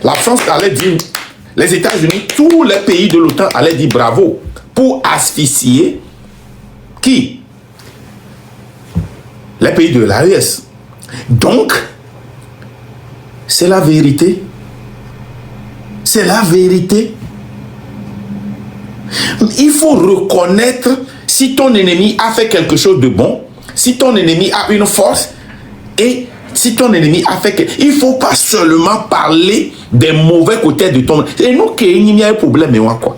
La France allait dire, les États-Unis, tous les pays de l'OTAN allaient dire bravo pour asphyxier qui? Les pays de l'AES. Donc, c'est la vérité. C'est la vérité. Il faut reconnaître si ton ennemi a fait quelque chose de bon, si ton ennemi a une force et si ton ennemi a fait il ne faut pas seulement parler des mauvais côtés de ton... Et nous, il y a un problème, mais quoi?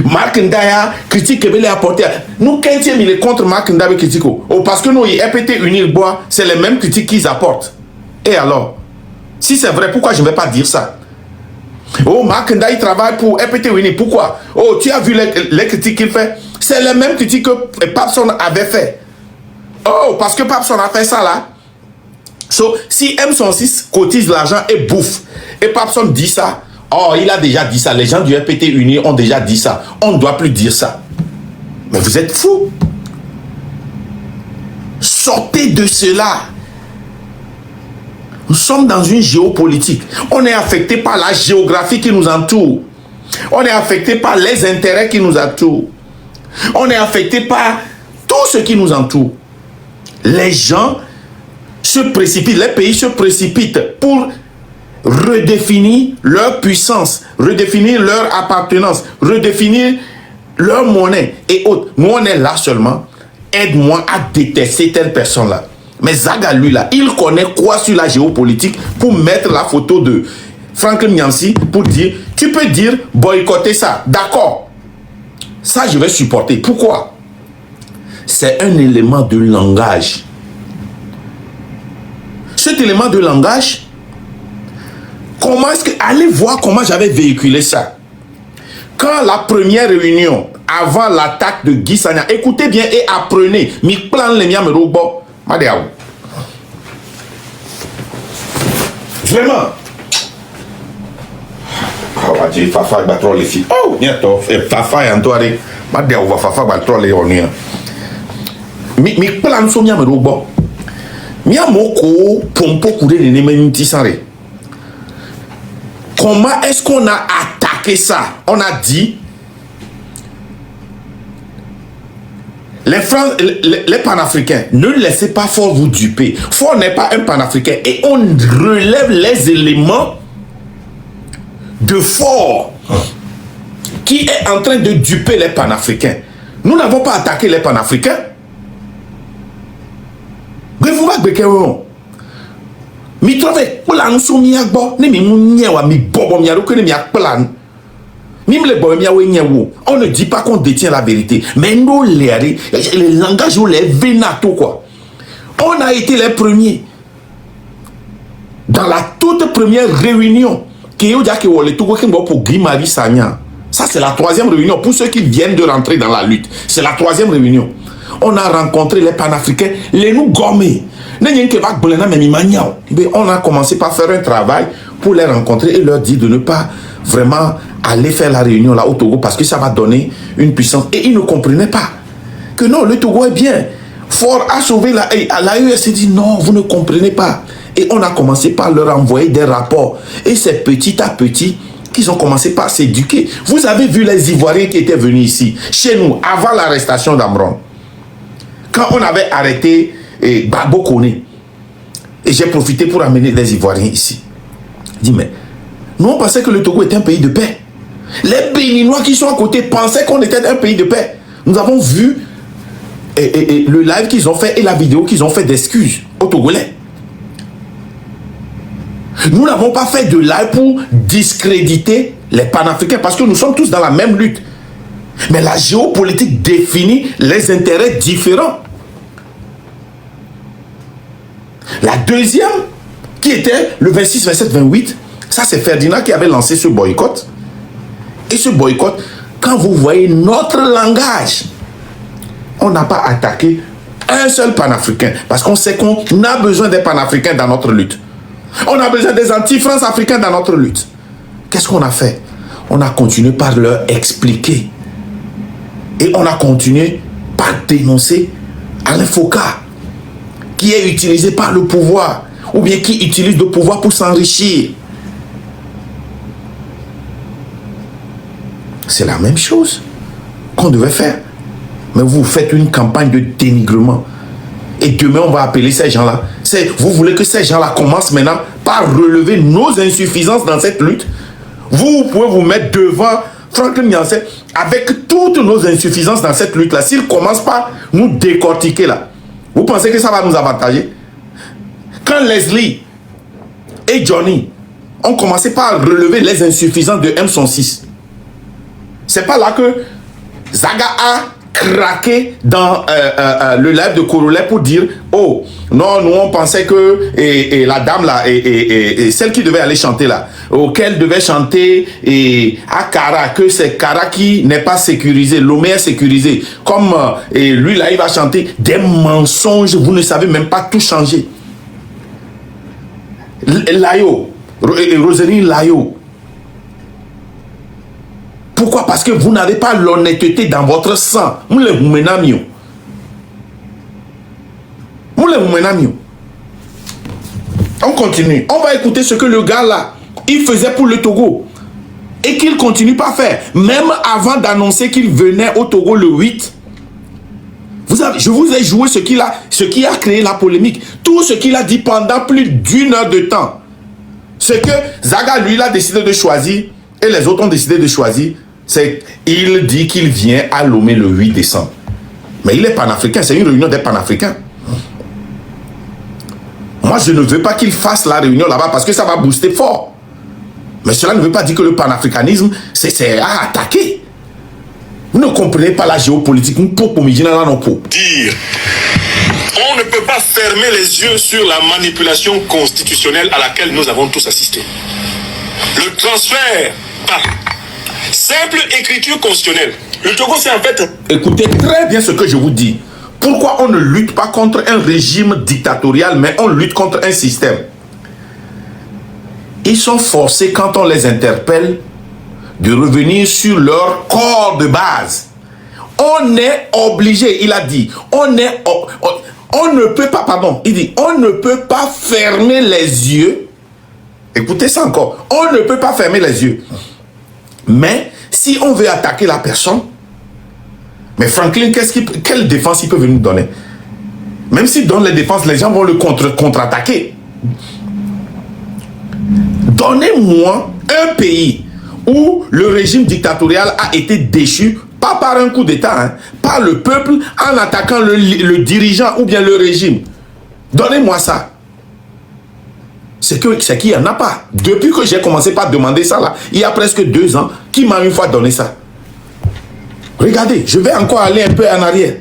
Mark Ndaya critique qu'il a apporté. Nous, quand il est contre Mark Ndaya critique, parce que nous, il EPT Unir Bois, c'est les mêmes critiques qu'ils apportent. Et alors, si c'est vrai, pourquoi je ne vais pas dire ça? Oh, Mark Ndaya, il travaille pour EPT Unir. Pourquoi? Oh, tu as vu les critiques qu'il fait? C'est les mêmes critiques que Papson avait fait. Oh, parce que Papson a fait ça là. So, si M106 cotise l'argent et bouffe, et Papson dit ça, oh, il a déjà dit ça. Les gens du EPT Uni ont déjà dit ça. On ne doit plus dire ça. Mais vous êtes fous. Sortez de cela. Nous sommes dans une géopolitique. On est affecté par la géographie qui nous entoure. On est affecté par les intérêts qui nous entourent. On est affecté par tout ce qui nous entoure. Les gens se précipitent, les pays se précipitent pour redéfinir leur puissance, redéfinir leur appartenance, redéfinir leur monnaie et autres. Nous, on est là seulement. Aide-moi à détester telle personne-là. Mais Zaga, lui, là, il connaît quoi sur la géopolitique pour mettre la photo de Franklin Nyansi pour dire, tu peux dire boycotter ça. D'accord. Ça, je vais supporter. Pourquoi? C'est un élément de langage. Cet élément de langage, comment est-ce que... Allez voir comment j'avais véhiculé ça. Quand la première réunion, avant l'attaque de Guy Sagna, écoutez bien et apprenez. Mi plan le mia me robo. Vraiment. Oh, je Fafa va trop les filles. Oh, bientôt. Fafa et Antoine. Madéa va Fafa va trop les honneurs. Mi plan so mia me robo. Mia moko pompo kure ne nemeniti sare. Comment est-ce qu'on a attaqué ça? On a dit les panafricains, ne laissez pas Fort vous duper. Fort n'est pas un panafricain et on relève les éléments de Fort qui est en train de duper les panafricains. Nous n'avons pas attaqué les panafricains. Mais vous m'avez dit mi trouve plan so mi agbo ne mi munye wa mi bobo mi aro que ne mi plan mi me le bobo mi awo nye wo. On ne dit pas qu'on détient la vérité, mais nous les langages ou les vénato quoi. On a été les premiers dans la toute première réunion qui est que le Togo pour Guy Marie Sagna. Ça c'est la troisième réunion pour ceux qui viennent de rentrer dans la lutte. C'est la troisième réunion. On a rencontré les panafricains, les nous gommés. On a commencé par faire un travail pour les rencontrer et leur dire de ne pas vraiment aller faire la réunion là au Togo parce que ça va donner une puissance. Et ils ne comprenaient pas que non, le Togo est bien. Fort a sauvé l'AES s'est dit non, vous ne comprenez pas. Et on a commencé par leur envoyer des rapports. Et c'est petit à petit qu'ils ont commencé par s'éduquer. Vous avez vu les Ivoiriens qui étaient venus ici, chez nous, avant l'arrestation d'Amron. Quand on avait arrêté Babo Koné, et j'ai profité pour amener les Ivoiriens ici. Je dis, mais nous on pensait que le Togo était un pays de paix. Les Béninois qui sont à côté pensaient qu'on était un pays de paix. Nous avons vu le live qu'ils ont fait et la vidéo qu'ils ont fait d'excuses aux Togolais. Nous n'avons pas fait de live pour discréditer les panafricains parce que nous sommes tous dans la même lutte. Mais la géopolitique définit les intérêts différents. La deuxième, qui était le 26, 27, 28, ça c'est Ferdinand qui avait lancé ce boycott. Et ce boycott, quand vous voyez notre langage, on n'a pas attaqué un seul panafricain. Parce qu'on sait qu'on a besoin des panafricains dans notre lutte. On a besoin des anti-France africains dans notre lutte. Qu'est-ce qu'on a fait? On a continué par leur expliquer. Et on a continué par dénoncer Alain Foka, qui est utilisé par le pouvoir. ou bien qui utilise le pouvoir pour s'enrichir. C'est la même chose qu'on devait faire. Mais vous faites une campagne de dénigrement. Et demain, on va appeler ces gens-là. Vous voulez que ces gens-là commencent maintenant par relever nos insuffisances dans cette lutte. Vous pouvez vous mettre devant Franklin Nyamsé avec toutes nos insuffisances dans cette lutte-là. S'il commence par nous décortiquer là, vous pensez que ça va nous avantager? Quand Leslie et Johnny ont commencé par relever les insuffisances de M106, c'est pas là que Zaga a craqué dans le live de Corolet pour dire oh non, nous on pensait que et la dame là et celle qui devait aller chanter là, auquel devait chanter à Kara, que c'est Kara qui n'est pas sécurisé, Lomé est sécurisé, comme et lui là il va chanter des mensonges, vous ne savez même pas tout changer. Layo, Roseline Layo. Pourquoi? Parce que vous n'avez pas l'honnêteté dans votre sang. On continue. On va écouter ce que le gars là, il faisait pour le Togo. Et qu'il continue pas à faire. Même avant d'annoncer qu'il venait au Togo le 8. Je vous ai joué ce qui a créé la polémique. Tout ce qu'il a dit pendant plus d'1 heure de temps. Ce que Zaga, lui, il a décidé de choisir. Et les autres ont décidé de choisir. C'est il dit qu'il vient à Lomé le 8 décembre. Mais il est panafricain, c'est une réunion des panafricains. Moi, je ne veux pas qu'il fasse la réunion là-bas parce que ça va booster fort. Mais cela ne veut pas dire que le panafricanisme, c'est à attaquer. Vous ne comprenez pas la géopolitique. Dire, on ne peut pas fermer les yeux sur la manipulation constitutionnelle à laquelle nous avons tous assisté. Le transfert par simple écriture constitutionnelle. Le Togo, c'est en fait... Écoutez très bien ce que je vous dis. Pourquoi on ne lutte pas contre un régime dictatorial, mais on lutte contre un système? Ils sont forcés, quand on les interpelle, de revenir sur leur corps de base. On est obligé, il a dit, on ne peut pas, pardon, il dit, on ne peut pas fermer les yeux. Écoutez ça encore. On ne peut pas fermer les yeux. Mais si on veut attaquer la personne, mais Franklin, quelle défense il peut venir nous donner? Même s'il donne les défenses, les gens vont le contre-attaquer. Donnez-moi un pays où le régime dictatorial a été déchu, pas par un coup d'État, hein, par le peuple en attaquant le dirigeant ou bien le régime. Donnez-moi ça. C'est qu'il n'y en a pas. Depuis que j'ai commencé par demander ça, là, il y a presque 2 ans, qui m'a une fois donné ça? Regardez, je vais encore aller un peu en arrière.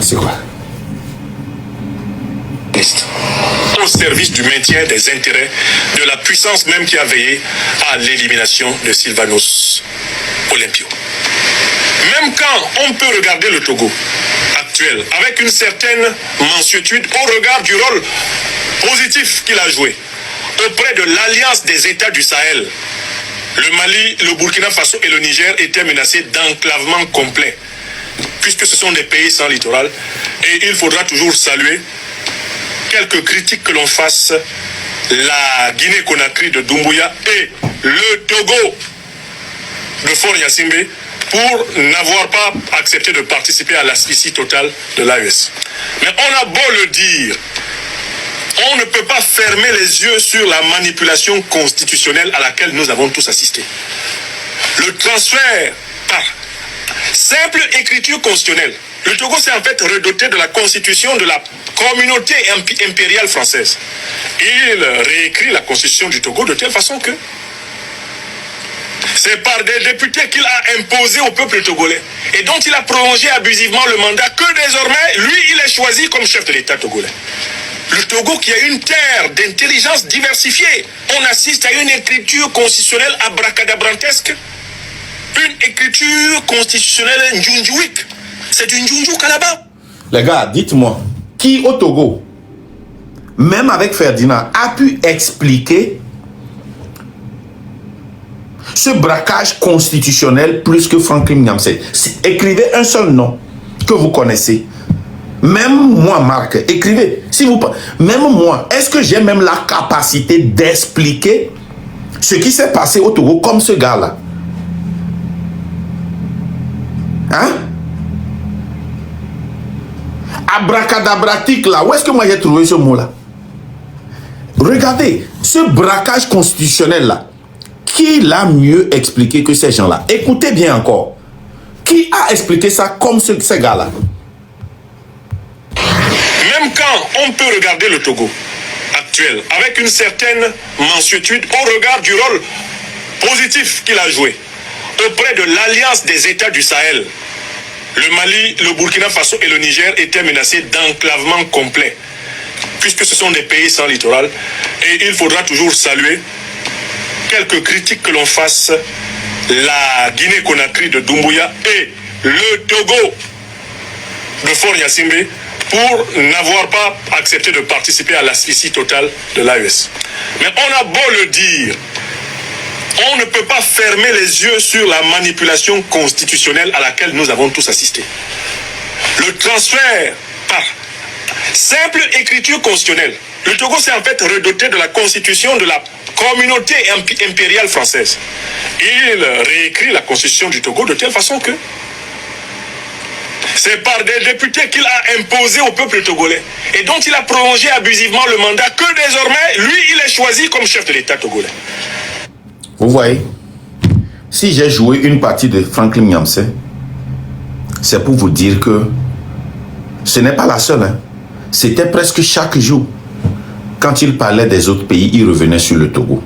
C'est quoi? Au service du maintien des intérêts de la puissance même qui a veillé à l'élimination de Sylvanus Olympio. Même quand on peut regarder le Togo actuel avec une certaine mansuétude au regard du rôle positif qu'il a joué auprès de l'alliance des États du Sahel, le Mali, le Burkina Faso et le Niger étaient menacés d'enclavement complet, puisque ce sont des pays sans littoral, et il faudra toujours saluer quelques critiques que l'on fasse la Guinée-Conakry de Doumbouya et le Togo de Fort Yassimbe pour n'avoir pas accepté de participer à l'asphyxie totale de l'AES. Mais on a beau le dire, on ne peut pas fermer les yeux sur la manipulation constitutionnelle à laquelle nous avons tous assisté. Le transfert par simple écriture constitutionnelle. Le Togo s'est en fait redoté de la constitution de la communauté impériale française. Il réécrit la constitution du Togo de telle façon que c'est par des députés qu'il a imposé au peuple togolais et dont il a prolongé abusivement le mandat que désormais, lui, il est choisi comme chef de l'État togolais. Le Togo qui a une terre d'intelligence diversifiée. On assiste à une écriture constitutionnelle abracadabrantesque. Une écriture constitutionnelle ndjoundjouik. C'est du ndjoundjouk à là-bas. Les gars, dites-moi, qui au Togo, même avec Ferdinand, a pu expliquer ce braquage constitutionnel plus que Franklin Nyamsé? Écrivez un seul nom. que vous connaissez. Même moi, Marc, écrivez. Si vous, même moi, est-ce que j'ai même la capacité d'expliquer ce qui s'est passé au Togo comme ce gars-là? Hein? Abracadabratique là, où est-ce que moi j'ai trouvé ce mot-là? Regardez, ce braquage constitutionnel là, qui l'a mieux expliqué que ces gens-là? Écoutez bien encore. Qui a expliqué ça comme ces gars-là? Même quand on peut regarder le Togo actuel avec une certaine mansuétude au regard du rôle positif qu'il a joué auprès de l'alliance des États du Sahel, le Mali, le Burkina Faso et le Niger étaient menacés d'enclavement complet, puisque ce sont des pays sans littoral, et il faudra toujours saluer quelques critiques que l'on fasse la Guinée-Conakry de Doumbouya et le Togo de Fort Yassimbe pour n'avoir pas accepté de participer à l'asphyxie totale de l'AES. Mais on a beau le dire, on ne peut pas fermer les yeux sur la manipulation constitutionnelle à laquelle nous avons tous assisté. Le transfert par simple écriture constitutionnelle. Le Togo s'est en fait redoté de la constitution de la communauté impériale française. Il réécrit la constitution du Togo de telle façon que c'est par des députés qu'il a imposé au peuple togolais et dont il a prolongé abusivement le mandat que désormais, lui, il est choisi comme chef de l'État togolais. Vous voyez, si j'ai joué une partie de Franklin Nyamse, c'est pour vous dire que ce n'est pas la seule. Hein. C'était presque chaque jour. Quand il parlait des autres pays, il revenait sur le Togo.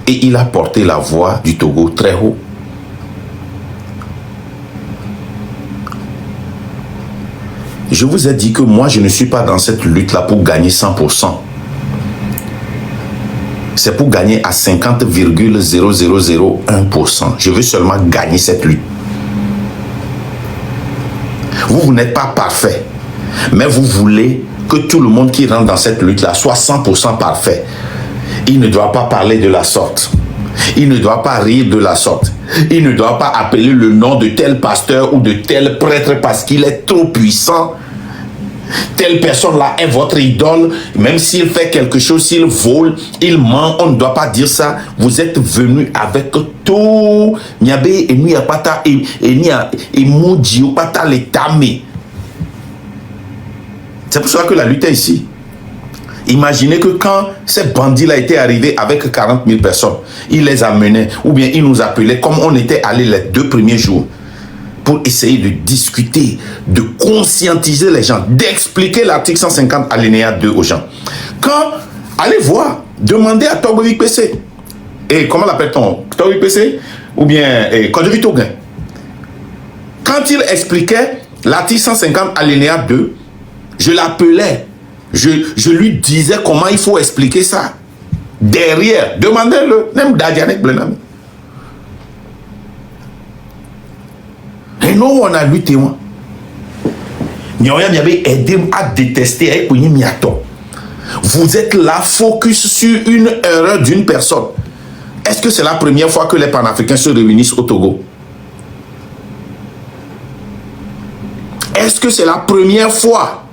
Et il a porté la voix du Togo très haut. Je vous ai dit que moi, je ne suis pas dans cette lutte-là pour gagner 100%. C'est pour gagner à 50,0001%. Je veux seulement gagner cette lutte. Vous n'êtes pas parfait. Mais vous voulez que tout le monde qui rentre dans cette lutte-là soit 100% parfait. Il ne doit pas parler de la sorte. Il ne doit pas rire de la sorte. Il ne doit pas appeler le nom de tel pasteur ou de tel prêtre parce qu'il est trop puissant. Telle personne-là est votre idole. Même s'il fait quelque chose, s'il vole, il ment, on ne doit pas dire ça. Vous êtes venu avec tout. C'est pour ça que la lutte est ici. Imaginez que quand ces bandits-là étaient arrivés avec 40 000 personnes, ils les amenaient, ou bien ils nous appelaient comme on était allés les 2 premiers jours, pour essayer de discuter, de conscientiser les gens, d'expliquer l'article 150 alinéa 2 aux gens. Quand, allez voir, demandez à Togbovic PC, et comment l'appelle-t-on, Togbovic PC, ou bien Kodjovi Toguin. Quand il expliquait l'article 150 alinéa 2, je l'appelais, je lui disais comment il faut expliquer ça. Derrière, demandez-le, même Dadianek Blenam. Et nous, on a lutté. Nous avons aidé à détester. Vous êtes là, focus sur une erreur d'une personne. Est-ce que c'est la première fois que les panafricains se réunissent au Togo? Est-ce que c'est la première fois